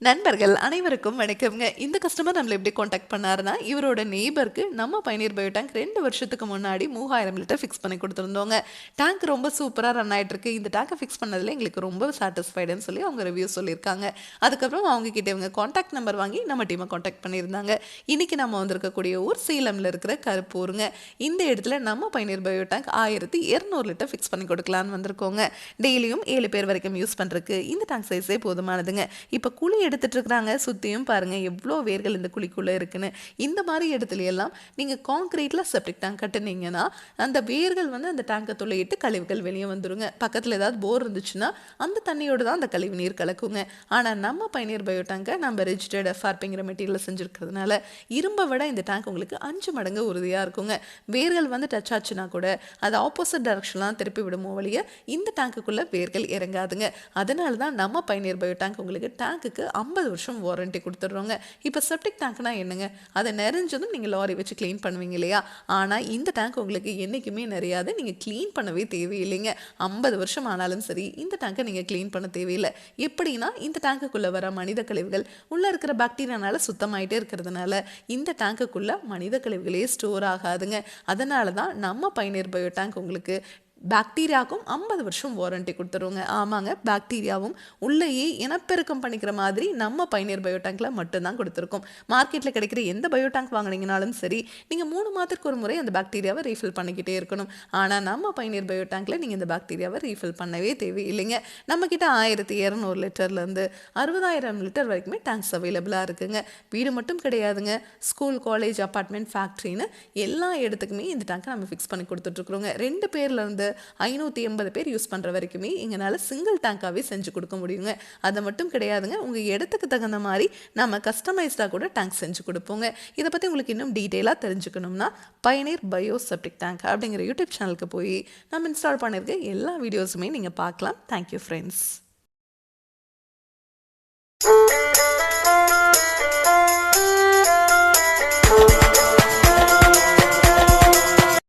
நண்பர்கள் அனைவருக்கும் வணக்கம்ங்க. இந்த கஸ்டமர் நம்மள எப்படி கான்டாக்ட் பண்ணாருன்னா, இவரோட நெய்பருக்கு நம்ம பயணியர் பயோ டேங்க் 2 வருஷத்துக்கு முன்னாடி 3000 லிட்டர் ஃபிக்ஸ் பண்ணி குடுத்துருந்தோங்க. டேங்க் ரொம்ப சூப்பரா ரன் ஆயிட்டுருக்கு. இந்த டேங்க ஃபிக்ஸ் பண்ணதுல எங்களுக்கு ரொம்ப சாட்டிஸ்ஃபைடுன்னு சொல்லி அவங்க ரிவ்யூ சொல்லியிருக்காங்க. அதுக்கப்புறம் அவங்க கிட்ட இவங்க கான்டாக்ட் நம்பர் வாங்கி நம்ம டீமை கான்டாக்ட் பண்ணியிருந்தாங்க. இன்னைக்கு நம்ம வந்திருக்கக்கூடிய ஊர் சேலம்ல இருக்கிற கருப்பூருங்க. இந்த இடத்துல நம்ம பயணியர் பயோ டேங்க் 1200 லிட்டர் ஃபிக்ஸ் பண்ணி கொடுக்கலான்னு வந்திருக்கோங்க. டெய்லியும் 7 பேர் வரைக்கும் யூஸ் பண்றதுக்கு இந்த டேங்க் சைஸே போதுமானதுங்க. இப்போ குழி எடுத்துட்டு இருக்காங்க. சுத்தியும் பாருங்க எவ்வளோ வேர்கள் இந்த குழிக்குள்ள இருக்குன்னு. இந்த மாதிரி இடத்துல எல்லாம் நீங்க கான்கிரீட்ல செப்டிக் டேங்க் கட்டுனீங்கன்னா அந்த வேர்கள் வந்து அந்த டேங்கை துளையிட்டு கழிவுகள் வெளியே வந்துருங்க. பக்கத்துல ஏதாவது போர் இருந்துச்சுன்னா அந்த தண்ணியோடு தான் அந்த கழிவு நீர் கலக்குங்க. ஆனா நம்ம பயணியர் பயோ டேங்கை நம்ம ரிஜிஸ்டர்ட் எஃப்ஆர்பிங்கிற மெட்டீரியல் செஞ்சிருக்கிறதுனால இரும்பை விட இந்த டேங்க் உங்களுக்கு 5 மடங்கு உறுதியா இருக்குங்க. வேர்கள் வந்து டச் ஆச்சுன்னா கூட அது ஆப்போசிட் டைரக்ஷன்லாம் திருப்பி விடுமோ வழிய இந்த டேங்குக்குள்ள வேர்கள் இறங்காதுங்க. அதனால தான் நம்ம பயணியர் பயோ டேங்க் உங்களுக்கு டேங்குக்கு 50 வருஷம் வாரண்டி கொடுத்துட்றோங்க. இப்போ செப்டிக் டேங்க்னா என்னங்க, அதை நிறைஞ்சதும் நீங்கள் லாரி வச்சு க்ளீன் பண்ணுவீங்க இல்லையா? ஆனால் இந்த டேங்க் உங்களுக்கு என்றைக்குமே நிறையாது. நீங்கள் க்ளீன் பண்ணவே தேவையில்லைங்க. 50 வருஷம் ஆனாலும் சரி இந்த டேங்கை நீங்கள் க்ளீன் பண்ண தேவையில்லை. எப்படின்னா இந்த டேங்குக்குள்ளே வர மனித கழிவுகள் உள்ளே இருக்கிற பாக்டீரியானால சுத்தமாயிட்டே இருக்கிறதுனால இந்த டேங்குக்குள்ளே மனித கழிவுகளே ஸ்டோர் ஆகாதுங்க. அதனால தான் நம்ம பயணியர் பயோ டேங்க் உங்களுக்கு பாக்டீரியாவுக்கும் 50 வருஷம் வாரண்டி கொடுத்துருவோங்க. ஆமாங்க, பாக்டீரியாவும் உள்ளேயே இனப்பெருக்கம் பண்ணிக்கிற மாதிரி நம்ம பயணியர் பயோ டேங்க்ல மட்டும்தான் கொடுத்துருக்கோம். மார்க்கெட்டில் கிடைக்கிற எந்த பயோ டேங்க் வாங்கினீங்கனாலும் சரி நீங்கள் 3 மாதத்துக்கு ஒரு முறை அந்த பாக்டீரியாவை ரீஃபில் பண்ணிக்கிட்டே இருக்கணும். ஆனால் நம்ம பயணியர் பயோ டேங்க்ல நீங்கள் இந்த பாக்டீரியாவை ரீஃபில் பண்ணவே தேவையில்லைங்க. நம்மக்கிட்ட 1200 லிட்டர்லேருந்து 60,000 லிட்டர் வரைக்குமே டேங்க்ஸ் அவைலபிளாக இருக்குங்க. வீடு மட்டும் கிடையாதுங்க, ஸ்கூல், காலேஜ், அப்பார்ட்மெண்ட், ஃபேக்ட்ரின்னு எல்லா இடத்துக்குமே இந்த டேங்கை நம்ம ஃபிக்ஸ் பண்ணி கொடுத்துட்ருக்குறோங்க. 2 பேர்லேருந்து 580 பேர் யூஸ் பண்ணுற வரைக்குமே எங்களால் சிங்கிள் டேங்காகவே செஞ்சு கொடுக்க முடியுங்க. அது மட்டும் கிடையாதுங்க, உங்கள் இடத்துக்கு தகுந்த மாதிரி நம்ம கஸ்டமைஸ்டாக கூட டேங்க் செஞ்சு கொடுப்போங்க. இதை பற்றி உங்களுக்கு இன்னும் டீட்டெயிலாக தெரிஞ்சுக்கணும்னா பயணியர் பயோ செப்டிக் டேங்க் அப்படிங்கிற யூடியூப் சேனலுக்கு போய் நம்ம இன்ஸ்டால் பண்ணியிருக்க எல்லா வீடியோஸுமே நீங்கள் பார்க்கலாம். Thank you friends.